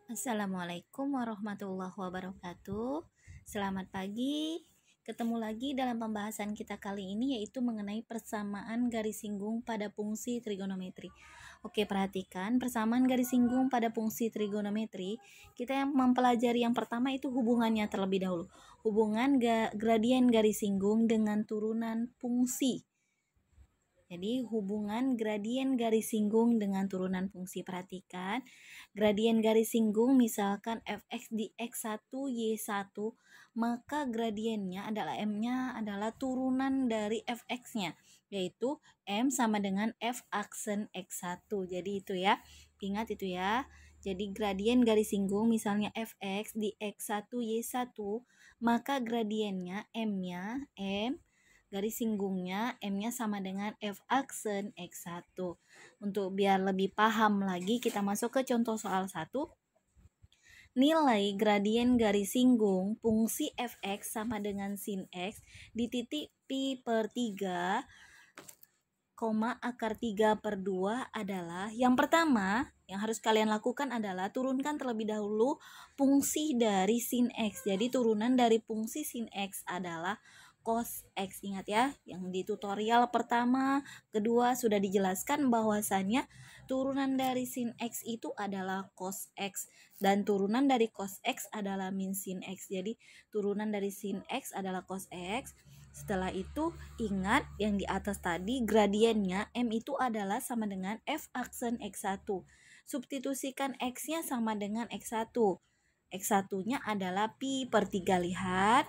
Assalamualaikum warahmatullahi wabarakatuh. Selamat pagi. Ketemu lagi dalam pembahasan kita kali ini yaitu mengenai persamaan garis singgung pada fungsi trigonometri. Oke, perhatikan persamaan garis singgung pada fungsi trigonometri. Kita yang mempelajari yang pertama itu hubungannya terlebih dahulu. Hubungan gradien garis singgung dengan turunan fungsi. Jadi hubungan gradien garis singgung dengan turunan fungsi. Perhatikan, gradien garis singgung misalkan fx di x1 y1, maka gradiennya adalah m-nya adalah turunan dari fx-nya, yaitu m sama dengan f aksen x1. Jadi itu ya, ingat itu ya. Jadi gradien garis singgung misalnya fx di x1 y1, maka gradiennya m-nya m garis singgungnya M-nya sama dengan F aksen X1. Untuk biar lebih paham lagi, kita masuk ke contoh soal 1. Nilai gradien garis singgung fungsi Fx sama dengan sin X di titik pi per 3, akar 3 per 2 adalah, yang pertama yang harus kalian lakukan adalah turunkan terlebih dahulu fungsi dari sin X. Jadi turunan dari fungsi sin X adalah cos X. Ingat ya, yang di tutorial pertama, kedua sudah dijelaskan bahwasannya turunan dari sin X itu adalah cos X dan turunan dari cos X adalah min sin X. Jadi turunan dari sin X adalah cos X. Setelah itu ingat yang di atas tadi gradiennya M itu adalah sama dengan F aksen X1. Substitusikan X-nya sama dengan X1. X1-nya adalah pi per 3, lihat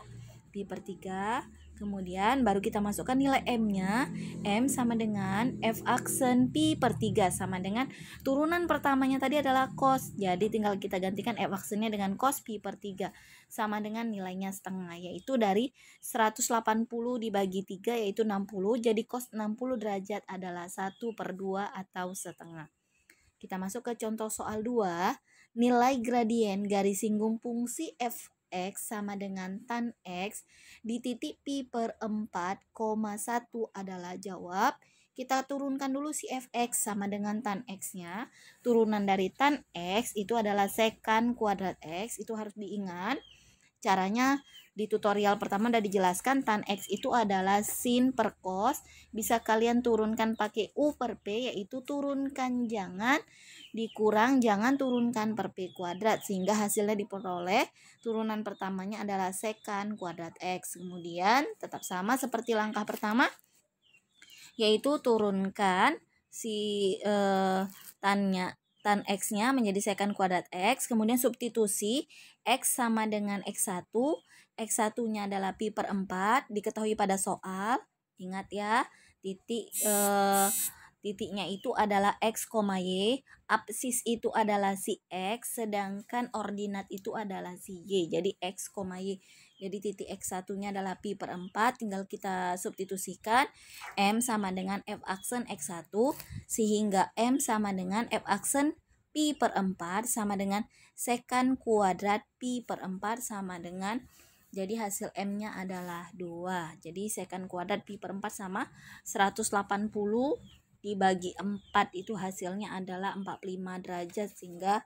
pi per 3. Kemudian baru kita masukkan nilai M-nya. M sama dengan F aksen pi per 3 sama dengan turunan pertamanya tadi adalah cos. Jadi tinggal kita gantikan F aksennya dengan cos pi per 3 sama dengan nilainya setengah, yaitu dari 180 dibagi 3 yaitu 60. Jadi cos 60 derajat adalah 1 per 2 atau setengah. Kita masuk ke contoh soal 2. Nilai gradien garis singgung fungsi f X sama dengan tan X di titik pi per 4,1 adalah, jawab. Kita turunkan dulu si fx sama dengan tan x-nya. Turunan dari tan x itu adalah sekan kuadrat x, itu harus diingat. Caranya di tutorial pertama udah dijelaskan, tan x itu adalah sin per cos. Bisa kalian turunkan pakai u per p, yaitu turunkan jangan, dikurang jangan, turunkan per p kuadrat, sehingga hasilnya diperoleh turunan pertamanya adalah sekan kuadrat x. Kemudian tetap sama seperti langkah pertama, yaitu turunkan si tan x-nya menjadi sekan kuadrat x, kemudian substitusi x sama dengan x1. X1-nya adalah pi per 4, diketahui pada soal. Ingat ya, titiknya itu adalah x, y, absis itu adalah si x, sedangkan ordinat itu adalah si y. Jadi x, y. Jadi titik x1-nya adalah pi per 4, tinggal kita substitusikan M sama dengan F aksen X1, sehingga M sama dengan F aksen pi per 4 sama dengan sekan kuadrat pi per 4 sama dengan, jadi hasil M-nya adalah 2. Jadi sekan kuadrat pi per 4 sama 180 dibagi 4 itu hasilnya adalah 45 derajat, sehingga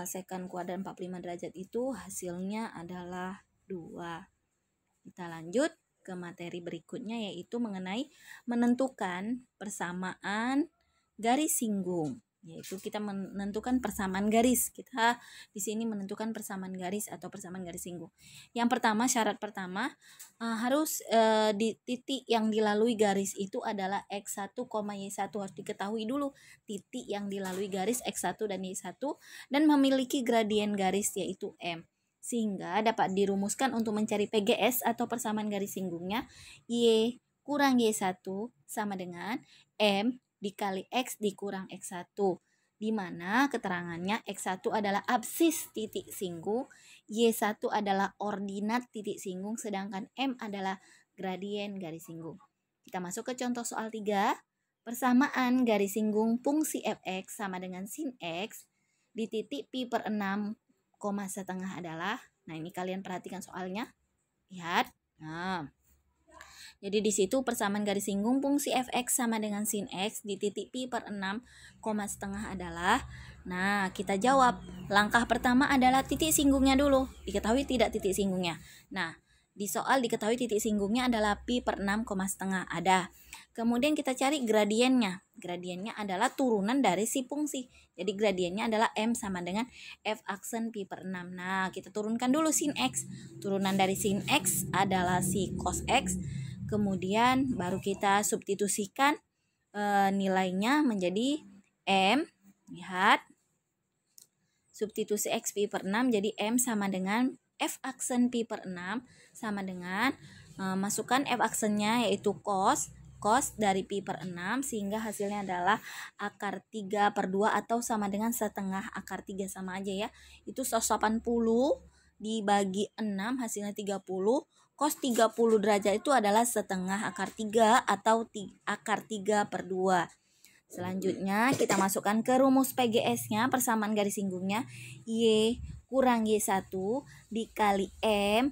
sekan kuadrat 45 derajat itu hasilnya adalah 2. Kita lanjut ke materi berikutnya, yaitu mengenai menentukan persamaan garis singgung. Yaitu kita menentukan persamaan garis. Kita di sini menentukan persamaan garis atau persamaan garis singgung. Yang pertama, syarat pertama, harus di titik yang dilalui garis itu adalah x1, y1. Harus diketahui dulu titik yang dilalui garis x1 dan y1 dan memiliki gradien garis yaitu m, sehingga dapat dirumuskan untuk mencari PGS atau persamaan garis singgungnya. Y kurang Y1 sama dengan M dikali X dikurang X1, di mana keterangannya X1 adalah absis titik singgung, Y1 adalah ordinat titik singgung, sedangkan M adalah gradien garis singgung. Kita masuk ke contoh soal 3. Persamaan garis singgung fungsi fx sama dengan sin x di titik pi per 6, setengah adalah, nah ini kalian perhatikan soalnya, lihat. Nah, jadi di situ persamaan garis singgung fungsi fx sama dengan sin x di titik pi per 6, setengah adalah, Nah, kita jawab. Langkah pertama adalah titik singgungnya dulu. Diketahui tidak titik singgungnya? Nah, di soal diketahui titik singgungnya adalah pi per 6, setengah. Ada. Kemudian kita cari gradiennya. Gradiennya adalah turunan dari si fungsi. Jadi gradiennya adalah M sama dengan F aksen pi per 6. Nah, kita turunkan dulu sin X. Turunan dari sin X adalah si cos X. Kemudian baru kita substitusikan nilainya menjadi M. Lihat. Substitusi X pi per 6 jadi M sama dengan F aksen pi per 6 sama dengan masukkan F aksennya yaitu cos dari pi per 6 sehingga hasilnya adalah akar 3 per 2 atau sama dengan setengah akar 3 sama aja ya. Itu 180 dibagi 6 hasilnya 30. Cos 30 derajat itu adalah setengah akar 3 atau akar 3 per 2. Selanjutnya kita masukkan ke rumus PGS-nya, persamaan garis singgungnya. Y kurang Y1 dikali M,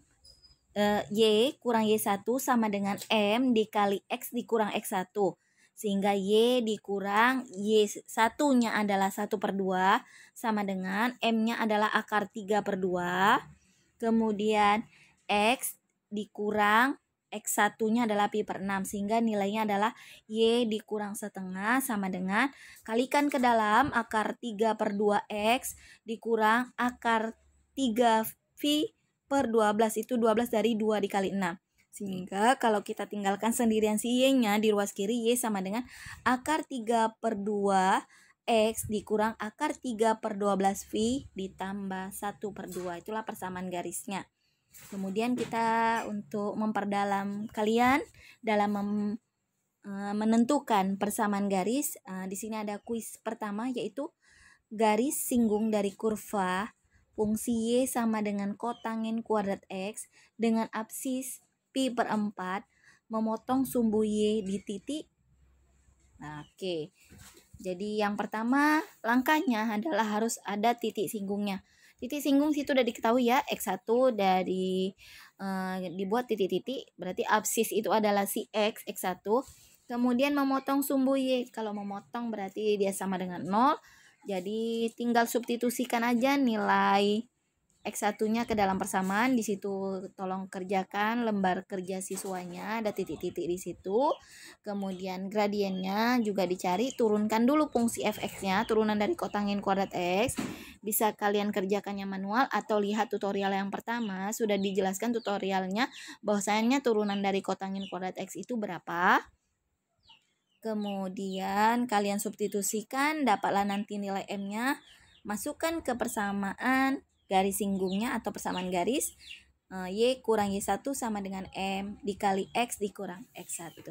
Y kurang Y1 sama dengan M dikali X dikurang X1. Sehingga Y dikurang Y1-nya adalah 1 per 2 sama dengan M-nya adalah akar 3 per 2. Kemudian X dikurang X1-nya adalah pi per 6 sehingga nilainya adalah Y dikurang setengah sama dengan kalikan ke dalam akar 3 per 2X dikurang akar 3 pi per 12 itu 12 dari 2 dikali 6. Sehingga kalau kita tinggalkan sendirian si Y-nya di ruas kiri Y sama dengan akar 3 per 2 X dikurang akar 3 per 12 pi ditambah 1 per 2. Itulah persamaan garisnya. Kemudian kita untuk memperdalam kalian dalam menentukan persamaan garis. Di sini ada kuis pertama yaitu garis singgung dari kurva fungsi Y sama dengan kotanggen kuadrat X dengan absis pi per 4 memotong sumbu Y di titik. Oke. Jadi yang pertama langkahnya adalah harus ada titik singgungnya. Titik singgung situ udah diketahui ya, X1 dari dibuat titik-titik, berarti absis itu adalah si X1. Kemudian memotong sumbu Y, kalau memotong berarti dia sama dengan 0. Jadi tinggal substitusikan aja nilai X1-nya ke dalam persamaan. Di situ tolong kerjakan lembar kerja siswanya, ada titik-titik di situ. Kemudian gradiennya juga dicari, turunkan dulu fungsi fx-nya, turunan dari kotanggen kuadrat X. Bisa kalian kerjakannya manual atau lihat tutorial yang pertama, sudah dijelaskan tutorialnya bahwasanya turunan dari kotanggen kuadrat X itu berapa. Kemudian kalian substitusikan, dapatlah nanti nilai M-nya, masukkan ke persamaan garis singgungnya atau persamaan garis. Y kurang Y1 sama dengan M dikali X dikurang X1.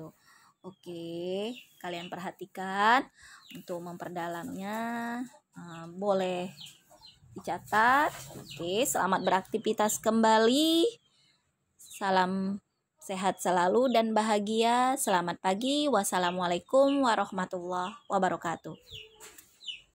Oke, kalian perhatikan untuk memperdalamnya, boleh dicatat. Oke, selamat beraktivitas kembali. Salam sehat selalu dan bahagia. Selamat pagi. Wassalamualaikum warahmatullahi wabarakatuh.